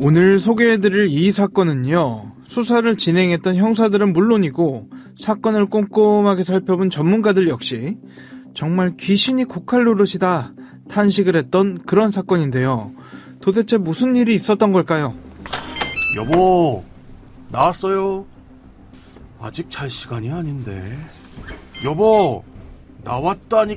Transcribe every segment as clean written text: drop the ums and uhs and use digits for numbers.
오늘 소개해드릴 이 사건은요, 수사를 진행했던 형사들은 물론이고 사건을 꼼꼼하게 살펴본 전문가들 역시 정말 귀신이 고칼 노릇이다 탄식을 했던 그런 사건인데요. 도대체 무슨 일이 있었던 걸까요? 여보, 나왔어요. 아직 잘 시간이 아닌데. 여보, 나왔다니.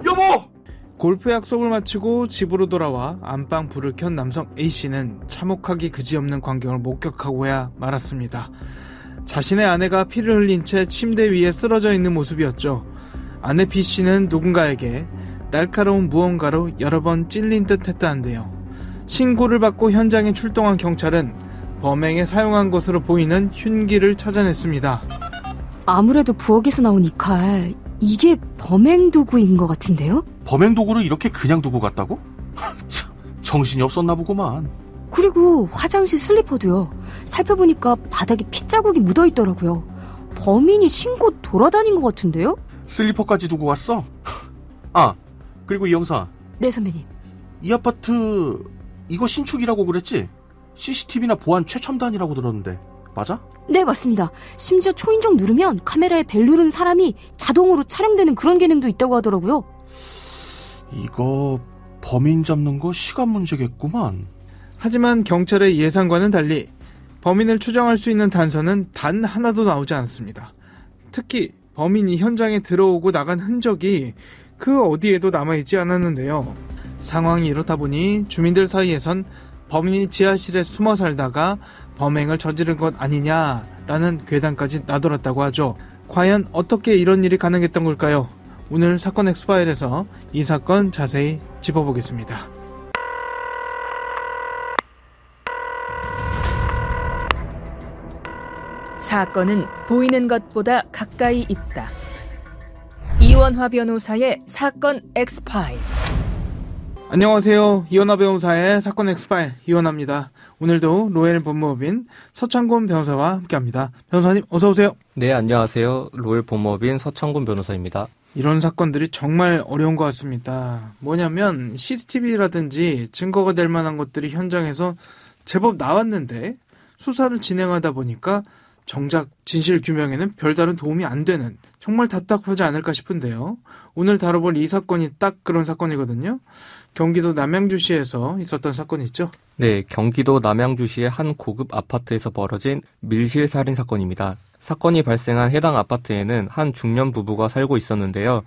여보! 골프 약속을 마치고 집으로 돌아와 안방 불을 켠 남성 A씨는 참혹하기 그지없는 광경을 목격하고야 말았습니다. 자신의 아내가 피를 흘린 채 침대 위에 쓰러져 있는 모습이었죠. 아내 B씨는 누군가에게 날카로운 무언가로 여러 번 찔린 듯 했다는데요. 신고를 받고 현장에 출동한 경찰은 범행에 사용한 것으로 보이는 흉기를 찾아냈습니다. 아무래도 부엌에서 나온 이 칼, 이게 범행 도구인 것 같은데요? 범행 도구를 이렇게 그냥 두고 갔다고? 정신이 없었나 보구만. 그리고 화장실 슬리퍼도요. 살펴보니까 바닥에 핏자국이 묻어있더라고요. 범인이 신고 돌아다닌 것 같은데요? 슬리퍼까지 두고 갔어? 아, 그리고 이 형사. 네, 선배님. 이 아파트 이거 신축이라고 그랬지? CCTV나 보안 최첨단이라고 들었는데 맞아? 네, 맞습니다. 심지어 초인종 누르면 카메라에 벨 누른 사람이 자동으로 촬영되는 그런 기능도 있다고 하더라고요. 이거 범인 잡는 거 시간 문제겠구만. 하지만 경찰의 예상과는 달리 범인을 추정할 수 있는 단서는 단 하나도 나오지 않았습니다. 특히 범인이 현장에 들어오고 나간 흔적이 그 어디에도 남아있지 않았는데요. 상황이 이렇다 보니 주민들 사이에선 범인이 지하실에 숨어 살다가 범행을 저지른 것 아니냐라는 괴담까지 나돌았다고 하죠. 과연 어떻게 이런 일이 가능했던 걸까요? 오늘 사건 엑스파일에서 이 사건 자세히 짚어보겠습니다. 사건은 보이는 것보다 가까이 있다. 이원화 변호사의 사건 엑스파일. 안녕하세요. 이원화 변호사의 사건 엑스파일 이원화입니다. 오늘도 로엘 법무법인 서창곤 변호사와 함께합니다. 변호사님 어서 오세요. 네, 안녕하세요. 로엘 법무법인 서창곤 변호사입니다. 이런 사건들이 정말 어려운 것 같습니다. 뭐냐면 CCTV라든지 증거가 될 만한 것들이 현장에서 제법 나왔는데 수사를 진행하다 보니까 정작 진실 규명에는 별다른 도움이 안 되는, 정말 답답하지 않을까 싶은데요. 오늘 다뤄볼 이 사건이 딱 그런 사건이거든요. 경기도 남양주시에서 있었던 사건이 있죠. 네, 경기도 남양주시의 한 고급 아파트에서 벌어진 밀실 살인 사건입니다. 사건이 발생한 해당 아파트에는 한 중년 부부가 살고 있었는데요.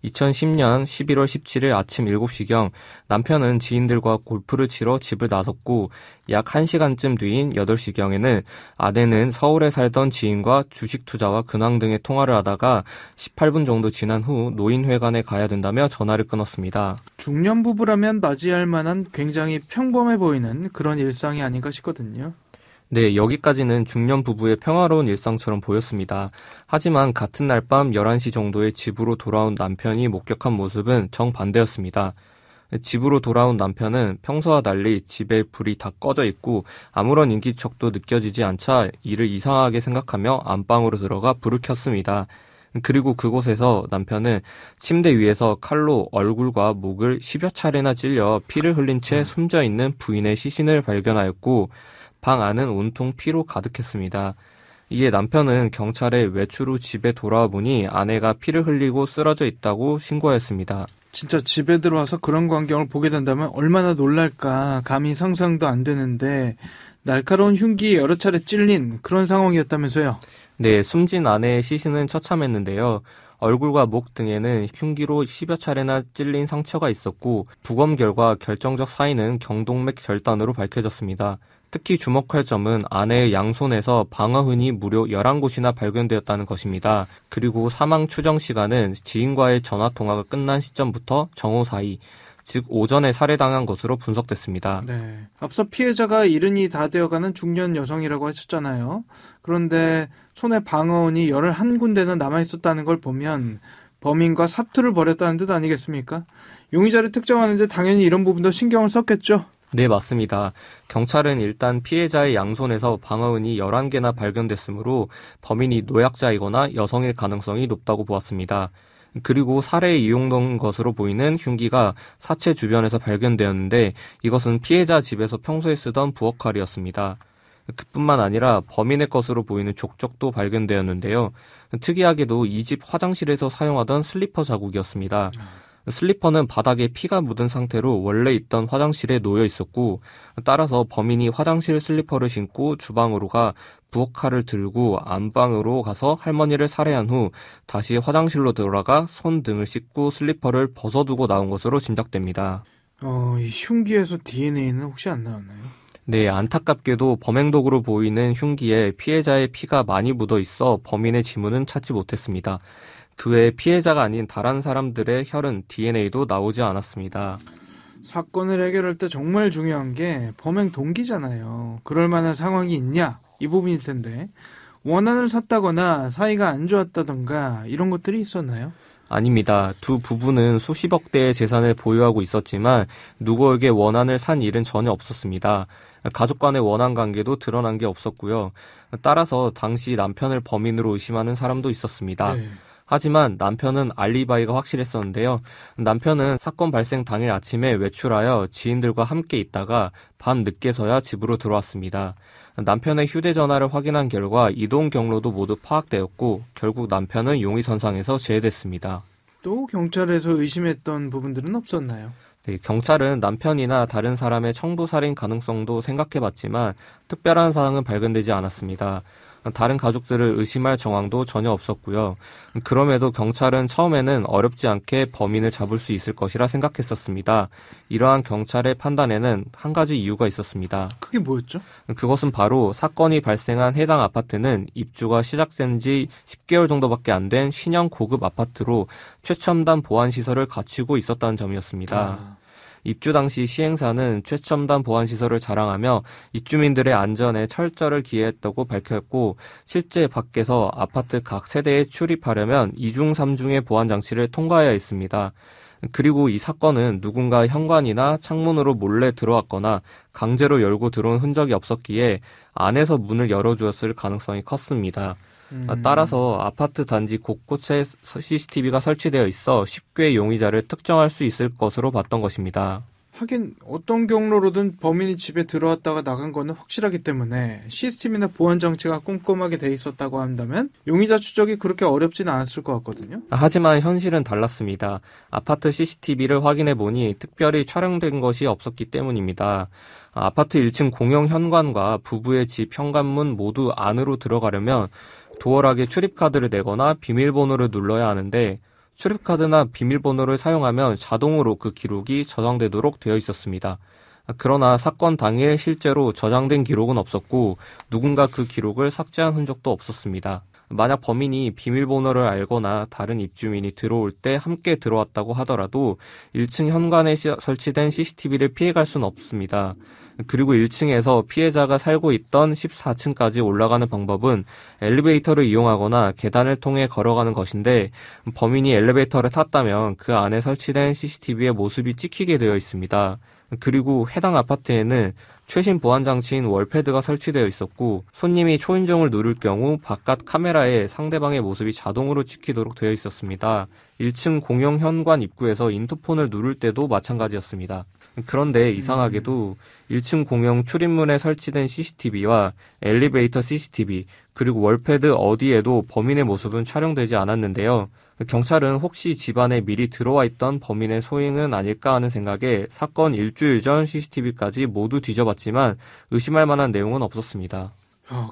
2010년 11월 17일 아침 7시경 남편은 지인들과 골프를 치러 집을 나섰고 약 1시간쯤 뒤인 8시경에는 아내는 서울에 살던 지인과 주식 투자와 근황 등의 통화를 하다가 18분 정도 지난 후 노인회관에 가야 된다며 전화를 끊었습니다. 중년 부부라면 맞이할 만한 굉장히 평범해 보이는 그런 일상이 아닌가 싶거든요. 네, 여기까지는 중년 부부의 평화로운 일상처럼 보였습니다. 하지만 같은 날 밤 11시 정도에 집으로 돌아온 남편이 목격한 모습은 정반대였습니다. 집으로 돌아온 남편은 평소와 달리 집에 불이 다 꺼져 있고 아무런 인기척도 느껴지지 않자 이를 이상하게 생각하며 안방으로 들어가 불을 켰습니다. 그리고 그곳에서 남편은 침대 위에서 칼로 얼굴과 목을 10여 차례나 찔려 피를 흘린 채 숨져있는 부인의 시신을 발견하였고 방 안은 온통 피로 가득했습니다. 이에 남편은 경찰에 외출 후 집에 돌아와 보니 아내가 피를 흘리고 쓰러져 있다고 신고하였습니다. 진짜 집에 들어와서 그런 광경을 보게 된다면 얼마나 놀랄까 감히 상상도 안 되는데 날카로운 흉기에 여러 차례 찔린 그런 상황이었다면서요? 네, 숨진 아내의 시신은 처참했는데요. 얼굴과 목 등에는 흉기로 10여 차례나 찔린 상처가 있었고 부검 결과 결정적 사인은 경동맥 절단으로 밝혀졌습니다. 특히 주목할 점은 아내의 양손에서 방어흔이 무려 11곳이나 발견되었다는 것입니다. 그리고 사망 추정 시간은 지인과의 전화통화가 끝난 시점부터 정오 사이, 즉 오전에 살해당한 것으로 분석됐습니다. 네, 앞서 피해자가 이른이 다 되어가는 중년 여성이라고 하셨잖아요. 그런데 손에 방어흔이 11군데나 남아있었다는 걸 보면 범인과 사투를 벌였다는 뜻 아니겠습니까? 용의자를 특정하는데 당연히 이런 부분도 신경을 썼겠죠? 네, 맞습니다. 경찰은 일단 피해자의 양손에서 방어흔이 11개나 발견됐으므로 범인이 노약자이거나 여성일 가능성이 높다고 보았습니다. 그리고 살해에 이용된 것으로 보이는 흉기가 사체 주변에서 발견되었는데 이것은 피해자 집에서 평소에 쓰던 부엌칼이었습니다. 그뿐만 아니라 범인의 것으로 보이는 족적도 발견되었는데요. 특이하게도 이 집 화장실에서 사용하던 슬리퍼 자국이었습니다. 슬리퍼는 바닥에 피가 묻은 상태로 원래 있던 화장실에 놓여 있었고, 따라서 범인이 화장실 슬리퍼를 신고 주방으로 가 부엌칼을 들고 안방으로 가서 할머니를 살해한 후 다시 화장실로 돌아가 손 등을 씻고 슬리퍼를 벗어두고 나온 것으로 짐작됩니다. 이 흉기에서 DNA는 혹시 안 나왔나요? 네, 안타깝게도 범행 도구로 보이는 흉기에 피해자의 피가 많이 묻어 있어 범인의 지문은 찾지 못했습니다. 그 외에 피해자가 아닌 다른 사람들의 혈흔, DNA도 나오지 않았습니다. 사건을 해결할 때 정말 중요한 게 범행 동기잖아요. 그럴 만한 상황이 있냐? 이 부분일 텐데 원한을 샀다거나 사이가 안 좋았다던가 이런 것들이 있었나요? 아닙니다. 두 부부는 수십억 대의 재산을 보유하고 있었지만 누구에게 원한을 산 일은 전혀 없었습니다. 가족 간의 원한 관계도 드러난 게 없었고요. 따라서 당시 남편을 범인으로 의심하는 사람도 있었습니다. 네. 하지만 남편은 알리바이가 확실했었는데요. 남편은 사건 발생 당일 아침에 외출하여 지인들과 함께 있다가 밤 늦게서야 집으로 들어왔습니다. 남편의 휴대전화를 확인한 결과 이동 경로도 모두 파악되었고 결국 남편은 용의선상에서 제외됐습니다. 또 경찰에서 의심했던 부분들은 없었나요? 네, 경찰은 남편이나 다른 사람의 청부살인 가능성도 생각해봤지만 특별한 사항은 발견되지 않았습니다. 다른 가족들을 의심할 정황도 전혀 없었고요. 그럼에도 경찰은 처음에는 어렵지 않게 범인을 잡을 수 있을 것이라 생각했었습니다. 이러한 경찰의 판단에는 한 가지 이유가 있었습니다. 그게 뭐였죠? 그것은 바로 사건이 발생한 해당 아파트는 입주가 시작된 지 10개월 정도밖에 안 된 신형 고급 아파트로 최첨단 보안시설을 갖추고 있었다는 점이었습니다. 입주 당시 시행사는 최첨단 보안시설을 자랑하며 입주민들의 안전에 철저를 기했다고 밝혔고 실제 밖에서 아파트 각 세대에 출입하려면 2중 3중의 보안장치를 통과해야 했습니다. 그리고 이 사건은 누군가 현관이나 창문으로 몰래 들어왔거나 강제로 열고 들어온 흔적이 없었기에 안에서 문을 열어주었을 가능성이 컸습니다. 따라서 아파트 단지 곳곳에 CCTV가 설치되어 있어 쉽게 용의자를 특정할 수 있을 것으로 봤던 것입니다. 하긴 어떤 경로로든 범인이 집에 들어왔다가 나간 거는 확실하기 때문에 CCTV나 보안 장치가 꼼꼼하게 돼 있었다고 한다면 용의자 추적이 그렇게 어렵지는 않았을 것 같거든요. 하지만 현실은 달랐습니다. 아파트 CCTV를 확인해 보니 특별히 촬영된 것이 없었기 때문입니다. 아파트 1층 공용 현관과 부부의 집 현관문 모두 안으로 들어가려면 도어락에 출입카드를 내거나 비밀번호를 눌러야 하는데 출입카드나 비밀번호를 사용하면 자동으로 그 기록이 저장되도록 되어 있었습니다. 그러나 사건 당일 실제로 저장된 기록은 없었고 누군가 그 기록을 삭제한 흔적도 없었습니다. 만약 범인이 비밀번호를 알거나 다른 입주민이 들어올 때 함께 들어왔다고 하더라도 1층 현관에 설치된 CCTV를 피해갈 수는 없습니다. 그리고 1층에서 피해자가 살고 있던 14층까지 올라가는 방법은 엘리베이터를 이용하거나 계단을 통해 걸어가는 것인데 범인이 엘리베이터를 탔다면 그 안에 설치된 CCTV의 모습이 찍히게 되어 있습니다. 그리고 해당 아파트에는 최신 보안장치인 월패드가 설치되어 있었고 손님이 초인종을 누를 경우 바깥 카메라에 상대방의 모습이 자동으로 찍히도록 되어 있었습니다. 1층 공용 현관 입구에서 인터폰을 누를 때도 마찬가지였습니다. 그런데 이상하게도 1층 공용 출입문에 설치된 CCTV와 엘리베이터 CCTV 그리고 월패드 어디에도 범인의 모습은 촬영되지 않았는데요. 경찰은 혹시 집안에 미리 들어와 있던 범인의 소행은 아닐까 하는 생각에 사건 일주일 전 CCTV까지 모두 뒤져봤지만 의심할 만한 내용은 없었습니다.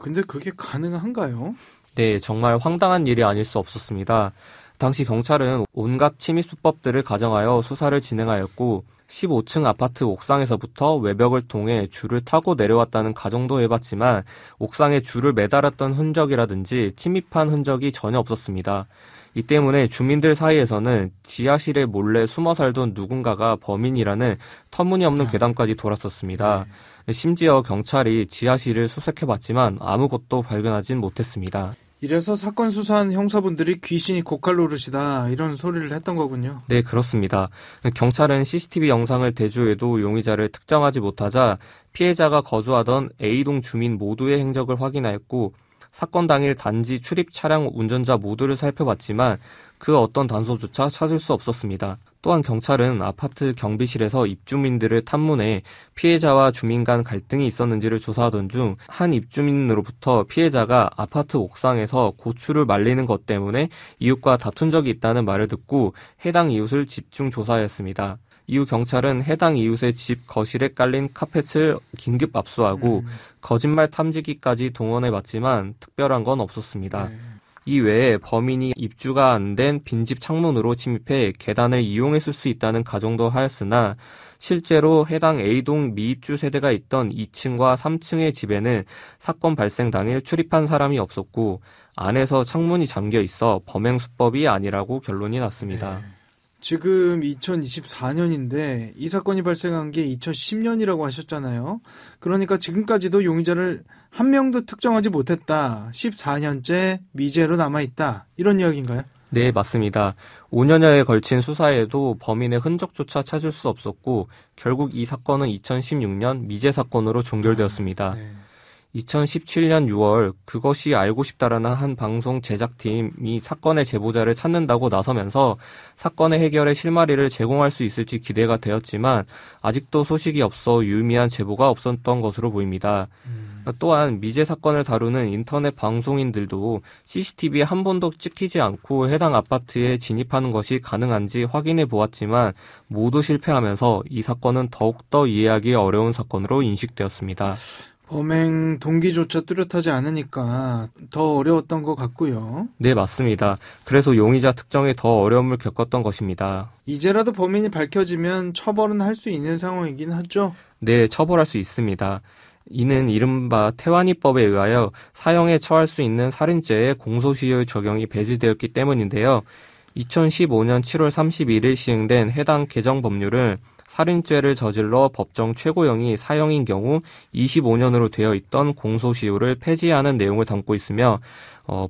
근데 그게 가능한가요? 네, 정말 황당한 일이 아닐 수 없었습니다. 당시 경찰은 온갖 침입 수법들을 가정하여 수사를 진행하였고 15층 아파트 옥상에서부터 외벽을 통해 줄을 타고 내려왔다는 가정도 해봤지만 옥상에 줄을 매달았던 흔적이라든지 침입한 흔적이 전혀 없었습니다. 이 때문에 주민들 사이에서는 지하실에 몰래 숨어 살던 누군가가 범인이라는 터무니없는 괴담까지 돌았었습니다. 심지어 경찰이 지하실을 수색해봤지만 아무것도 발견하진 못했습니다. 이래서 사건 수사한 형사분들이 귀신이 고칼 노릇이다 이런 소리를 했던 거군요. 네, 그렇습니다. 경찰은 CCTV 영상을 대조해도 용의자를 특정하지 못하자 피해자가 거주하던 A동 주민 모두의 행적을 확인하였고 사건 당일 단지 출입 차량 운전자 모두를 살펴봤지만 그 어떤 단서조차 찾을 수 없었습니다. 또한 경찰은 아파트 경비실에서 입주민들을 탐문해 피해자와 주민 간 갈등이 있었는지를 조사하던 중 한 입주민으로부터 피해자가 아파트 옥상에서 고추를 말리는 것 때문에 이웃과 다툰 적이 있다는 말을 듣고 해당 이웃을 집중 조사했습니다. 이후 경찰은 해당 이웃의 집 거실에 깔린 카펫을 긴급 압수하고 거짓말 탐지기까지 동원해봤지만 특별한 건 없었습니다. 이 외에 범인이 입주가 안 된 빈집 창문으로 침입해 계단을 이용했을 수 있다는 가정도 하였으나 실제로 해당 A동 미입주 세대가 있던 2층과 3층의 집에는 사건 발생 당일 출입한 사람이 없었고 안에서 창문이 잠겨 있어 범행 수법이 아니라고 결론이 났습니다. 지금 2024년인데 이 사건이 발생한 게 2010년이라고 하셨잖아요. 그러니까 지금까지도 용의자를 한 명도 특정하지 못했다. 14년째 미제로 남아있다. 이런 이야기인가요? 네, 맞습니다. 5년여에 걸친 수사에도 범인의 흔적조차 찾을 수 없었고 결국 이 사건은 2016년 미제 사건으로 종결되었습니다. 2017년 6월 그것이 알고 싶다라는 한 방송 제작팀이 사건의 제보자를 찾는다고 나서면서 사건의 해결에 실마리를 제공할 수 있을지 기대가 되었지만 아직도 소식이 없어 유의미한 제보가 없었던 것으로 보입니다. 또한 미제 사건을 다루는 인터넷 방송인들도 CCTV에 한 번도 찍히지 않고 해당 아파트에 진입하는 것이 가능한지 확인해 보았지만 모두 실패하면서 이 사건은 더욱더 이해하기 어려운 사건으로 인식되었습니다. 범행 동기조차 뚜렷하지 않으니까 더 어려웠던 것 같고요. 네, 맞습니다. 그래서 용의자 특정에 더 어려움을 겪었던 것입니다. 이제라도 범인이 밝혀지면 처벌은 할 수 있는 상황이긴 하죠? 네, 처벌할 수 있습니다. 이는 이른바 태완이법에 의하여 사형에 처할 수 있는 살인죄의 공소시효 적용이 배제되었기 때문인데요. 2015년 7월 31일 시행된 해당 개정 법률은 살인죄를 저질러 법정 최고형이 사형인 경우 25년으로 되어 있던 공소시효를 폐지하는 내용을 담고 있으며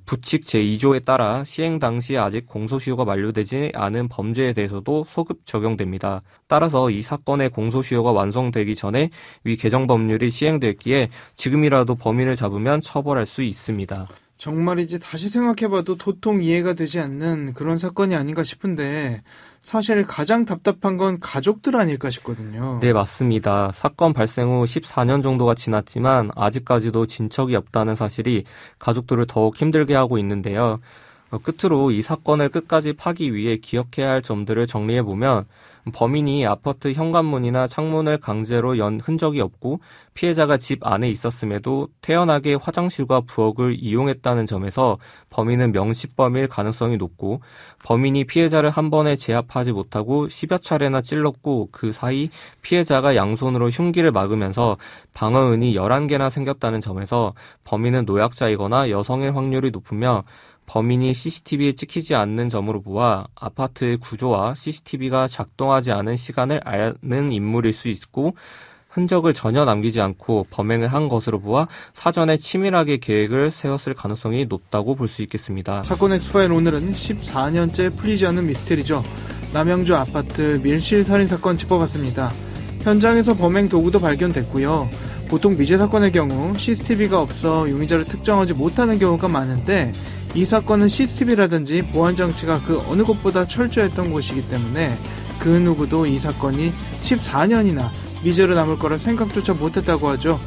부칙 제2조에 따라 시행 당시 아직 공소시효가 만료되지 않은 범죄에 대해서도 소급 적용됩니다. 따라서 이 사건의 공소시효가 완성되기 전에 위 개정 법률이 시행됐기에 지금이라도 범인을 잡으면 처벌할 수 있습니다. 정말이지 다시 생각해봐도 도통 이해가 되지 않는 그런 사건이 아닌가 싶은데 사실 가장 답답한 건 가족들 아닐까 싶거든요. 네, 맞습니다. 사건 발생 후 14년 정도가 지났지만 아직까지도 진척이 없다는 사실이 가족들을 더욱 힘들게 하고 있는데요. 끝으로 이 사건을 끝까지 파기 위해 기억해야 할 점들을 정리해보면 범인이 아파트 현관문이나 창문을 강제로 연 흔적이 없고 피해자가 집 안에 있었음에도 태연하게 화장실과 부엌을 이용했다는 점에서 범인은 명시범일 가능성이 높고 범인이 피해자를 한 번에 제압하지 못하고 10여 차례나 찔렀고 그 사이 피해자가 양손으로 흉기를 막으면서 방어은이 11개나 생겼다는 점에서 범인은 노약자이거나 여성일 확률이 높으며 범인이 CCTV에 찍히지 않는 점으로 보아 아파트의 구조와 CCTV가 작동하지 않은 시간을 아는 인물일 수 있고 흔적을 전혀 남기지 않고 범행을 한 것으로 보아 사전에 치밀하게 계획을 세웠을 가능성이 높다고 볼 수 있겠습니다. 사건 엑스파일 오늘은 14년째 풀리지 않는 미스테리죠. 남양주 아파트 밀실 살인사건 짚어봤습니다. 현장에서 범행 도구도 발견됐고요. 보통 미제 사건의 경우 CCTV가 없어 용의자를 특정하지 못하는 경우가 많은데 이 사건은 CCTV라든지 보안장치가 그 어느 곳보다 철저했던 곳이기 때문에 그 누구도 이 사건이 14년이나 미제로 남을 거라 생각조차 못했다고 하죠.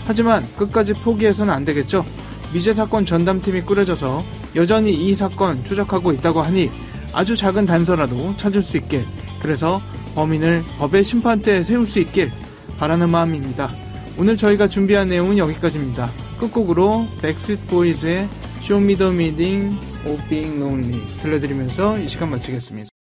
하지만 끝까지 포기해서는 안 되겠죠. 미제 사건 전담팀이 꾸려져서 여전히 이 사건 추적하고 있다고 하니 아주 작은 단서라도 찾을 수 있길, 그래서 범인을 법의 심판대에 세울 수 있길 바라는 마음입니다. 오늘 저희가 준비한 내용은 여기까지입니다. 끝곡으로 백스트리트 보이즈의 Show Me the Meaning of Being Lonely 들려드리면서 이 시간 마치겠습니다.